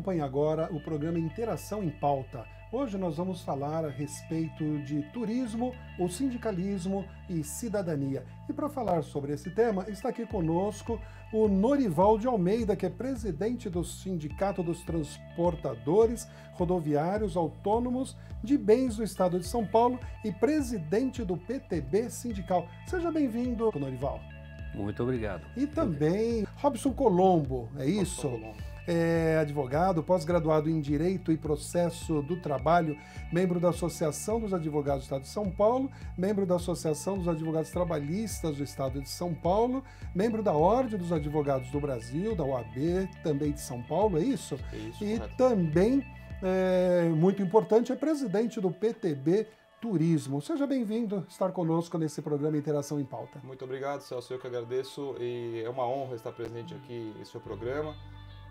acompanhe agora o programa Interação em Pauta. Hoje nós vamos falar a respeito de turismo, o sindicalismo e cidadania. E para falar sobre esse tema, está aqui conosco o Norival de Almeida, que é presidente do Sindicato dos Transportadores Rodoviários Autônomos de Bens do Estado de São Paulo e presidente do PTB Sindical. Seja bem-vindo, Norival. Muito obrigado. E também Robson Colombo, é isso? Robson Colombo. É advogado, pós-graduado em Direito e Processo do Trabalho, membro da Associação dos Advogados do Estado de São Paulo, membro da Associação dos Advogados Trabalhistas do Estado de São Paulo, membro da Ordem dos Advogados do Brasil, da OAB, também de São Paulo, é isso? Isso, e correto. também, muito importante, é presidente do PTB Turismo. Seja bem-vindo a estar conosco nesse programa Interação em Pauta. Muito obrigado, Celso, eu que agradeço e é uma honra estar presente aqui em seu programa.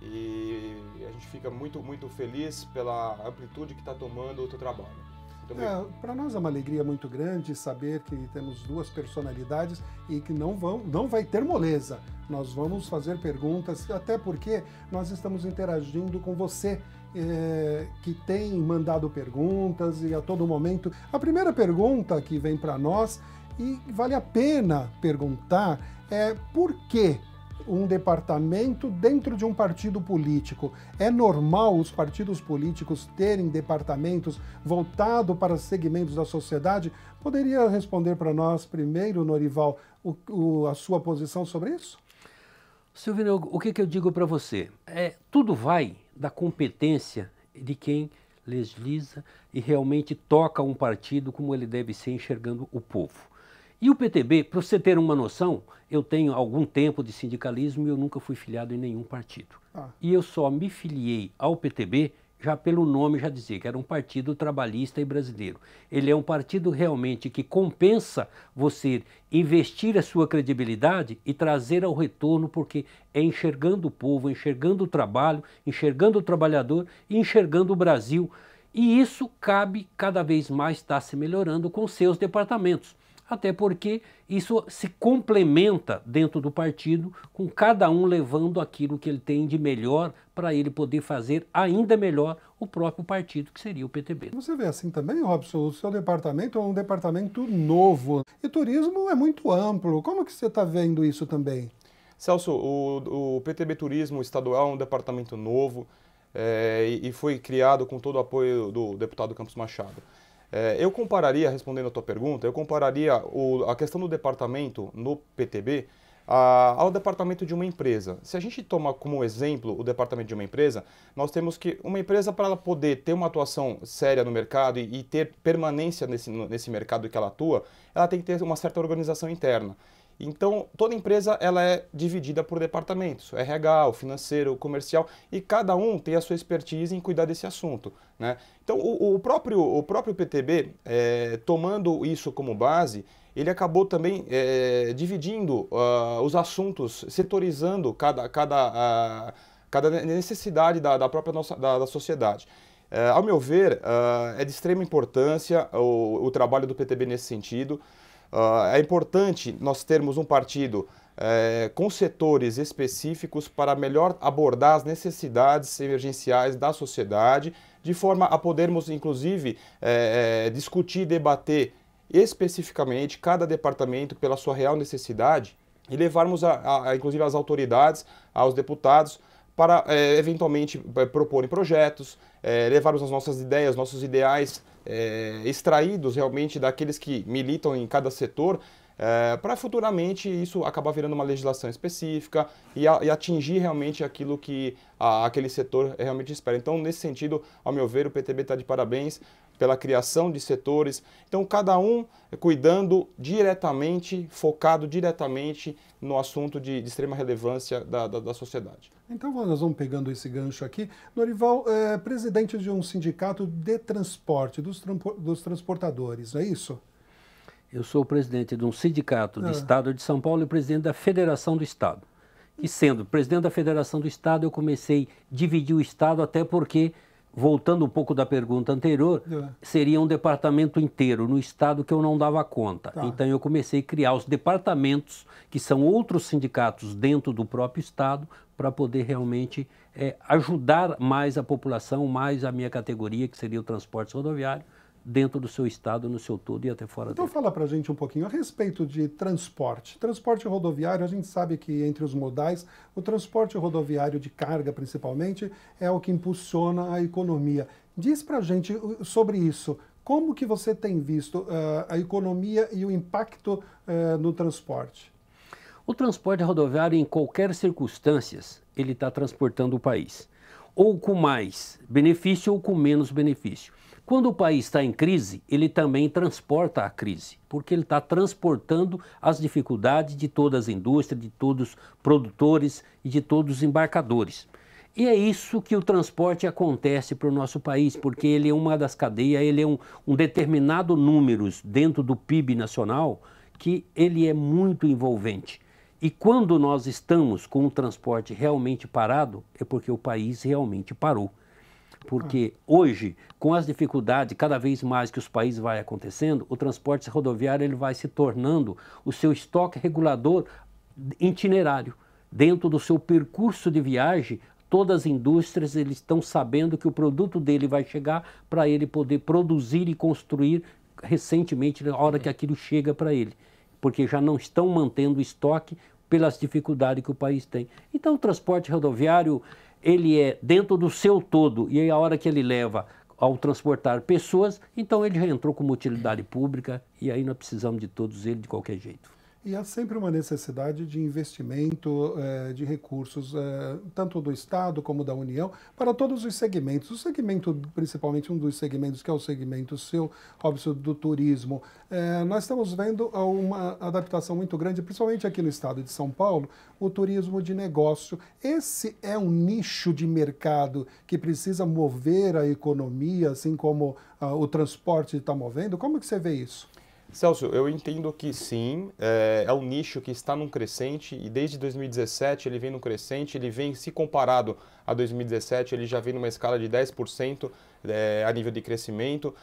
E a gente fica muito feliz pela amplitude que está tomando o teu trabalho. Para nós é uma alegria muito grande saber que temos duas personalidades e que não vai ter moleza. Nós vamos fazer perguntas, até porque nós estamos interagindo com você, que tem mandado perguntas e a todo momento. A primeira pergunta que vem para nós, e vale a pena perguntar, é por que um departamento dentro de um partido político? É normal os partidos políticos terem departamentos voltados para segmentos da sociedade? Poderia responder para nós primeiro, Norival, a sua posição sobre isso? Silvino, o que eu digo para você? Tudo vai da competência de quem legisla e realmente toca um partido como ele deve ser enxergando o povo. E o PTB, para você ter uma noção, eu tenho algum tempo de sindicalismo e eu nunca fui filiado em nenhum partido. E eu só me filiei ao PTB, já pelo nome já dizia que era um partido trabalhista e brasileiro. Ele é um partido realmente que compensa você investir a sua credibilidade e trazer ao retorno, porque é enxergando o povo, enxergando o trabalho, enxergando o trabalhador e enxergando o Brasil. E isso cabe cada vez mais estar se melhorando com seus departamentos. Até porque isso se complementa dentro do partido, com cada um levando aquilo que ele tem de melhor para ele poder fazer ainda melhor o próprio partido, que seria o PTB. Você vê assim também, Robson, o seu departamento é um departamento novo e turismo é muito amplo. Como que você está vendo isso também? Celso, o PTB Turismo Estadual é um departamento novo e foi criado com todo o apoio do deputado Campos Machado. Eu compararia, respondendo a tua pergunta, a questão do departamento no PTB ao departamento de uma empresa. Se a gente toma como exemplo o departamento de uma empresa, nós temos que uma empresa, para ela poder ter uma atuação séria no mercado e ter permanência nesse mercado que ela atua, ela tem que ter uma certa organização interna. Então, toda empresa ela é dividida por departamentos, RH, o financeiro, o comercial, e cada um tem a sua expertise em cuidar desse assunto, né? Então, o próprio PTB, tomando isso como base, ele acabou também dividindo os assuntos, setorizando cada necessidade da própria da sociedade. Ao meu ver, é de extrema importância o trabalho do PTB nesse sentido. É importante nós termos um partido com setores específicos para melhor abordar as necessidades emergenciais da sociedade, de forma a podermos, inclusive, discutir e debater especificamente cada departamento pela sua real necessidade e levarmos, inclusive, as autoridades, aos deputados, para eventualmente proporem projetos, levarmos as nossas ideias, nossos ideais extraídos realmente daqueles que militam em cada setor, para futuramente isso acabar virando uma legislação específica e atingir realmente aquilo que aquele setor realmente espera. Então, nesse sentido, ao meu ver, o PTB está de parabéns pela criação de setores. Então, cada um cuidando diretamente, focado diretamente no assunto de extrema relevância da sociedade. Então, nós vamos pegando esse gancho aqui. Norival é presidente de um sindicato de transporte, dos transportadores, é isso? Eu sou o presidente de um sindicato do Estado de São Paulo e presidente da Federação do Estado. E sendo presidente da Federação do Estado, eu comecei a dividir o Estado até porque voltando um pouco da pergunta anterior, seria um departamento inteiro no estado que eu não dava conta. Tá. Então eu comecei a criar os departamentos, que são outros sindicatos dentro do próprio estado, para poder realmente ajudar mais a população, mais a minha categoria, que seria o transporte rodoviário, dentro do seu estado, no seu todo e até fora Então dele. fala para a gente um pouquinho a respeito de transporte. Transporte rodoviário, a gente sabe que entre os modais, o transporte rodoviário de carga, principalmente, é o que impulsiona a economia. Diz para a gente sobre isso. Como que você tem visto a economia e o impacto no transporte? O transporte rodoviário, em qualquer circunstância, ele está transportando o país. Ou com mais benefício ou com menos benefício. Quando o país está em crise, ele também transporta a crise, porque ele está transportando as dificuldades de todas as indústrias, de todos os produtores e de todos os embarcadores. E é isso que o transporte acontece para o nosso país, porque ele é uma das cadeias, ele é um determinado número dentro do PIB nacional que ele é muito envolvente. E quando nós estamos com o transporte realmente parado, é porque o país realmente parou. Porque hoje, com as dificuldades cada vez mais que os países vai acontecendo, o transporte rodoviário ele vai se tornando o seu estoque regulador itinerário. Dentro do seu percurso de viagem, todas as indústrias eles estão sabendo que o produto dele vai chegar para ele poder produzir e construir recentemente na hora que aquilo chega para ele. Porque já não estão mantendo estoque pelas dificuldades que o país tem. Então o transporte rodoviário ele é dentro do seu todo, e aí a hora que ele leva ao transportar pessoas, então ele já entrou como utilidade pública, e aí nós precisamos de todos eles de qualquer jeito. E há sempre uma necessidade de investimento de recursos, tanto do Estado como da União, para todos os segmentos. O segmento, principalmente um dos segmentos, que é o segmento seu, óbvio, do turismo, nós estamos vendo uma adaptação muito grande, principalmente aqui no estado de São Paulo, o turismo de negócio. Esse é um nicho de mercado que precisa mover a economia, assim como o transporte está movendo. Como que você vê isso? Celso, eu entendo que sim, é um nicho que está num crescente e desde 2017 ele vem num crescente, ele vem, se comparado a 2017, ele já vem numa escala de 10% a nível de crescimento.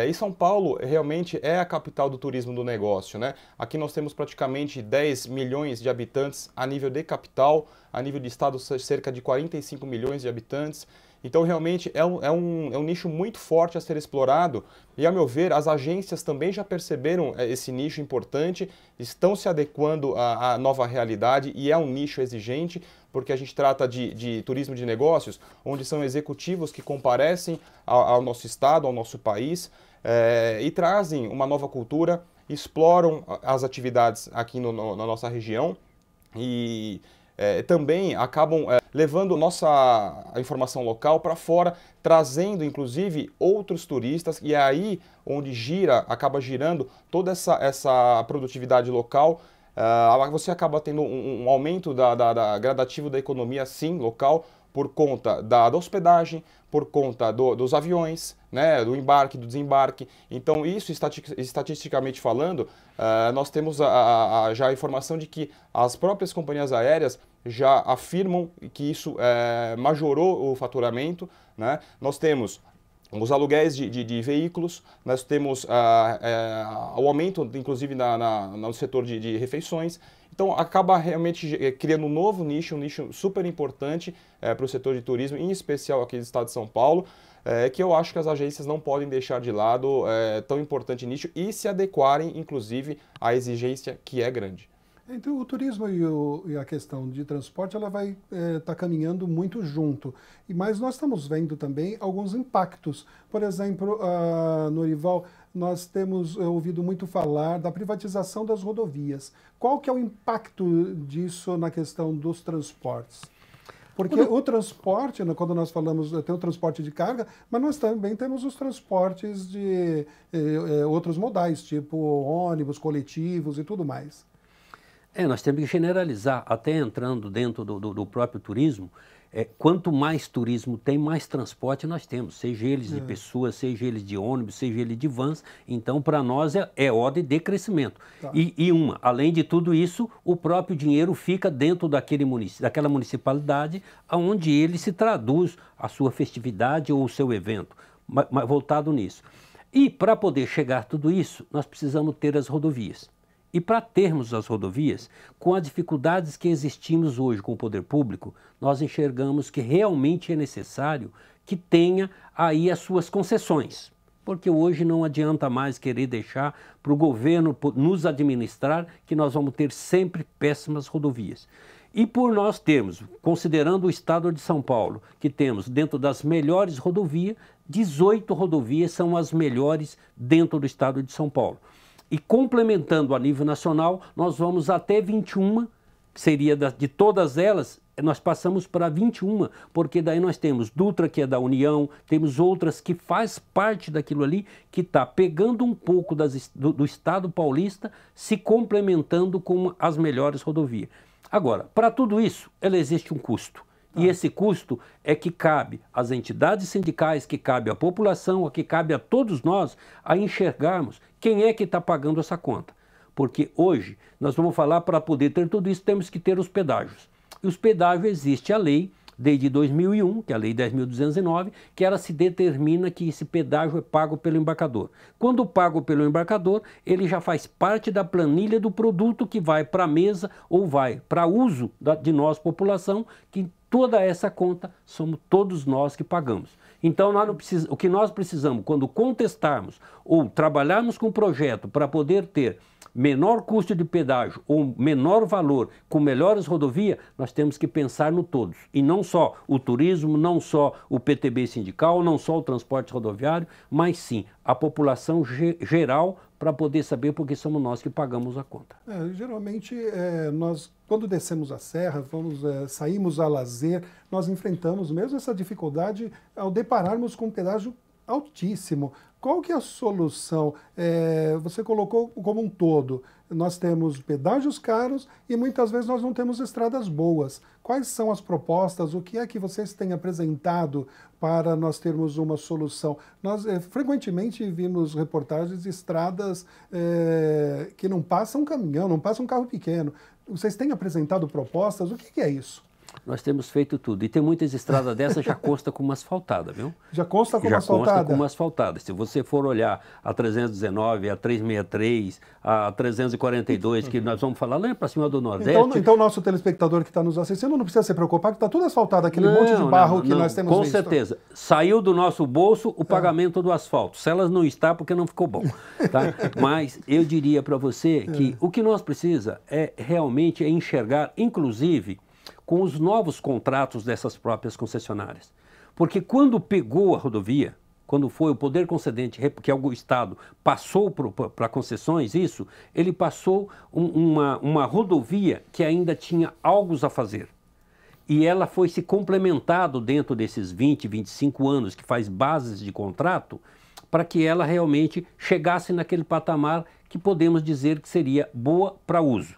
E São Paulo realmente é a capital do turismo do negócio, né? Aqui nós temos praticamente 10 milhões de habitantes a nível de capital, a nível de estado cerca de 45 milhões de habitantes. Então, realmente, é um nicho muito forte a ser explorado e, a meu ver, as agências também já perceberam esse nicho importante, estão se adequando à nova realidade e é um nicho exigente, porque a gente trata de turismo de negócios, onde são executivos que comparecem ao nosso estado, ao nosso país e trazem uma nova cultura, exploram as atividades aqui na nossa região e também acabam levando a informação local para fora, trazendo inclusive outros turistas, e é aí onde acaba girando toda essa produtividade local. Você acaba tendo um aumento gradativo da economia, sim, local, por conta da hospedagem, por conta dos aviões, né, do embarque, do desembarque. Então, isso, estatisticamente falando, nós temos já a informação de que as próprias companhias aéreas já afirmam que isso majorou o faturamento, né? Nós temos os aluguéis de veículos, nós temos o aumento, inclusive, no setor de refeições. Então, acaba realmente criando um novo nicho, um nicho super importante para o setor de turismo, em especial aqui do estado de São Paulo, que eu acho que as agências não podem deixar de lado tão importante nicho e se adequarem, inclusive, à exigência que é grande. Então, o turismo e a questão de transporte, ela vai estar caminhando muito junto. Mas nós estamos vendo também alguns impactos. Por exemplo, Norival, nós temos ouvido muito falar da privatização das rodovias. Qual que é o impacto disso na questão dos transportes? Porque o transporte, quando nós falamos, tem o transporte de carga, mas nós também temos os transportes de outros modais, tipo ônibus, coletivos e tudo mais. Nós temos que generalizar, até entrando dentro do próprio turismo, quanto mais turismo tem, mais transporte nós temos, seja eles de pessoas, seja eles de ônibus, seja eles de vans. Então, para nós é ordem de crescimento. Tá. Além de tudo isso, o próprio dinheiro fica dentro daquela municipalidade onde ele se traduz a sua festividade ou o seu evento, voltado nisso. E para poder chegar a tudo isso, nós precisamos ter as rodovias. E para termos as rodovias, com as dificuldades que existimos hoje com o poder público, nós enxergamos que realmente é necessário que tenha aí as suas concessões. Porque hoje não adianta mais querer deixar para o governo nos administrar, que nós vamos ter sempre péssimas rodovias. E por nós termos, considerando o estado de São Paulo, que temos dentro das melhores rodovias, 18 rodovias são as melhores dentro do estado de São Paulo. E complementando a nível nacional, nós vamos até 21, que seria de todas elas, nós passamos para 21, porque daí nós temos Dutra, que é da União, temos outras que faz parte daquilo ali, que está pegando um pouco do estado paulista, se complementando com as melhores rodovias. Agora, para tudo isso, existe um custo. E esse custo é que cabe às entidades sindicais, que cabe à população, que cabe a todos nós a enxergarmos quem é que está pagando essa conta. Porque hoje, nós vamos falar, para poder ter tudo isso, temos que ter os pedágios. E os pedágios, existe a lei, desde 2001, que é a Lei 10.209, que ela se determina que esse pedágio é pago pelo embarcador. Quando pago pelo embarcador, ele já faz parte da planilha do produto que vai para a mesa ou vai para uso de nós, população, que toda essa conta somos todos nós que pagamos. Então, o que nós precisamos, quando contestarmos ou trabalharmos com um projeto para poder ter menor custo de pedágio ou menor valor com melhores rodovias, nós temos que pensar no todos. E não só o turismo, não só o PTB sindical, não só o transporte rodoviário, mas sim a população geral, para poder saber porque somos nós que pagamos a conta. Geralmente, nós, quando descemos a serra, saímos a lazer, nós enfrentamos mesmo essa dificuldade ao depararmos com um pedágio altíssimo. Qual que é a solução? Você colocou como um todo. Nós temos pedágios caros e muitas vezes nós não temos estradas boas. Quais são as propostas? O que é que vocês têm apresentado para nós termos uma solução? Nós frequentemente vimos reportagens de estradas que não passa um caminhão, não passa um carro pequeno. Vocês têm apresentado propostas? O que é isso? Nós temos feito tudo. E tem muitas estradas dessas já consta como asfaltada, viu? Já consta como asfaltada? Já consta como asfaltada. Se você for olhar a 319, a 363, a 342, que nós vamos falar lá para cima do Nordeste... Então o nosso telespectador que está nos assistindo não precisa se preocupar, que está tudo asfaltado, aquele monte de barro que nós temos visto. Com certeza. Saiu do nosso bolso o pagamento do asfalto. Se elas não está, porque não ficou bom. Tá? Mas eu diria para você que o que nós precisamos realmente enxergar, inclusive, com os novos contratos dessas próprias concessionárias. Porque quando pegou a rodovia, quando foi o poder concedente, que é o Estado, passou para concessões isso, ele passou uma rodovia que ainda tinha algo a fazer. E ela foi se complementado dentro desses 20, 25 anos que faz bases de contrato, para que ela realmente chegasse naquele patamar que podemos dizer que seria boa para uso.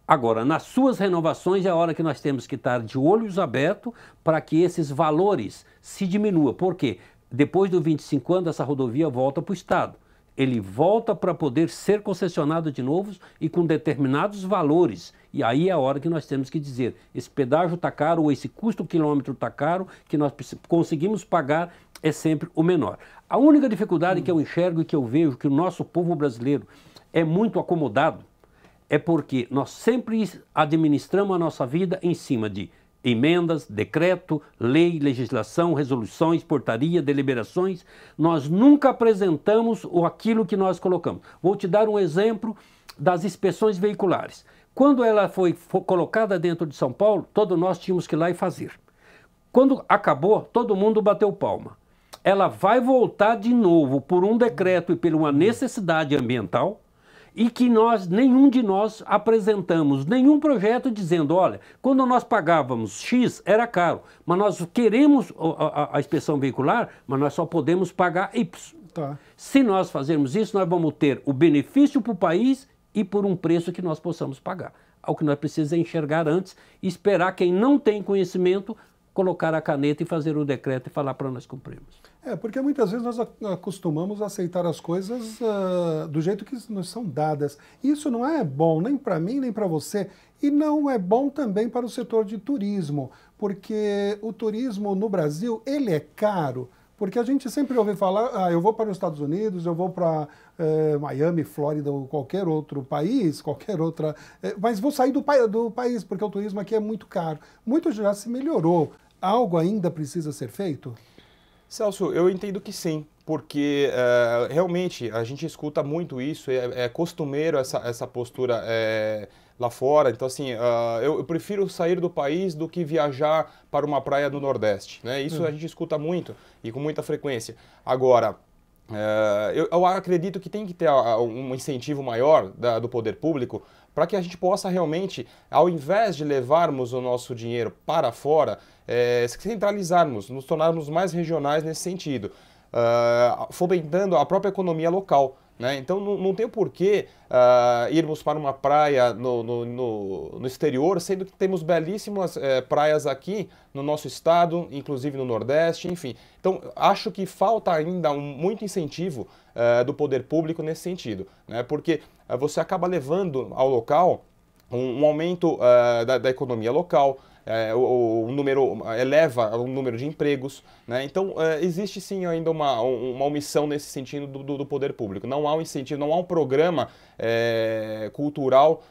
Agora, nas suas renovações é a hora que nós temos que estar de olhos abertos para que esses valores se diminuam. Por quê? Depois dos 25 anos, essa rodovia volta para o Estado. Ele volta para poder ser concessionado de novo e com determinados valores. E aí é a hora que nós temos que dizer, esse pedágio está caro ou esse custo quilômetro está caro, que nós conseguimos pagar é sempre o menor. A única dificuldade que eu enxergo e que eu vejo que o nosso povo brasileiro é muito acomodado, é porque nós sempre administramos a nossa vida em cima de emendas, decreto, lei, legislação, resoluções, portaria, deliberações. Nós nunca apresentamos aquilo que nós colocamos. Vou te dar um exemplo das inspeções veiculares. Quando ela foi colocada dentro de São Paulo, todos nós tínhamos que ir lá e fazer. Quando acabou, todo mundo bateu palma. Ela vai voltar de novo por um decreto e por uma necessidade ambiental, e que nenhum de nós apresentamos nenhum projeto dizendo, olha, quando nós pagávamos X era caro, mas nós queremos a inspeção veicular, mas nós só podemos pagar Y. Tá. Se nós fazermos isso, nós vamos ter o benefício para o país e por um preço que nós possamos pagar. O que nós precisamos é enxergar antes e esperar quem não tem conhecimento colocar a caneta e fazer um decreto e falar para nós cumprirmos. Porque muitas vezes nós acostumamos a aceitar as coisas do jeito que nos são dadas. Isso não é bom nem para mim, nem para você. E não é bom também para o setor de turismo, porque o turismo no Brasil, ele é caro. Porque a gente sempre ouve falar, eu vou para os Estados Unidos, eu vou para Miami, Flórida ou qualquer outro país, mas vou sair do país, porque o turismo aqui é muito caro. Muito já se melhorou. Algo ainda precisa ser feito? Celso, eu entendo que sim, porque realmente a gente escuta muito isso, é costumeiro essa postura lá fora. Então, assim, eu prefiro sair do país do que viajar para uma praia do Nordeste, né? Isso a gente escuta muito e com muita frequência. Agora, eu acredito que tem que ter um incentivo maior do poder público para que a gente possa realmente, ao invés de levarmos o nosso dinheiro para fora, centralizarmos, nos tornarmos mais regionais nesse sentido, fomentando a própria economia local. Né? Então não tem porquê irmos para uma praia no exterior, sendo que temos belíssimas praias aqui no nosso estado, inclusive no Nordeste, enfim. Então acho que falta ainda muito incentivo do poder público nesse sentido, né? Porque você acaba levando ao local um aumento da economia local, eleva o número de empregos, né? Então existe sim ainda uma omissão nesse sentido do poder público. Não há um incentivo, não há um programa cultural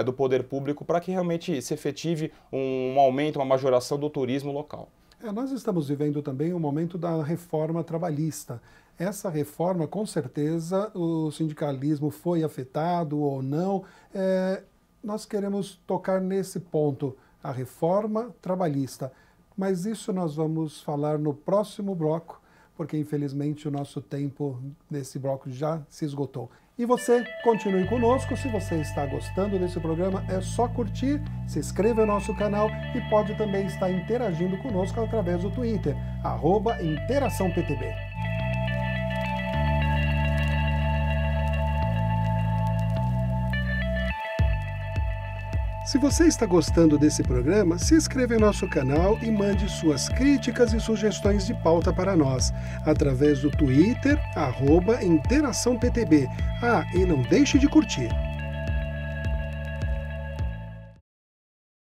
do poder público para que realmente se efetive um aumento, uma majoração do turismo local. Nós estamos vivendo também um momento da reforma trabalhista. Essa reforma, com certeza, o sindicalismo foi afetado ou não. Nós queremos tocar nesse ponto, a reforma trabalhista. Mas isso nós vamos falar no próximo bloco, porque infelizmente o nosso tempo nesse bloco já se esgotou. E você continue conosco. Se você está gostando desse programa, é só curtir, se inscreva no nosso canal e pode também estar interagindo conosco através do Twitter, @InteraçãoPTB. Se você está gostando desse programa, se inscreva em nosso canal e mande suas críticas e sugestões de pauta para nós, através do Twitter, @InteraçãoPTB. E não deixe de curtir.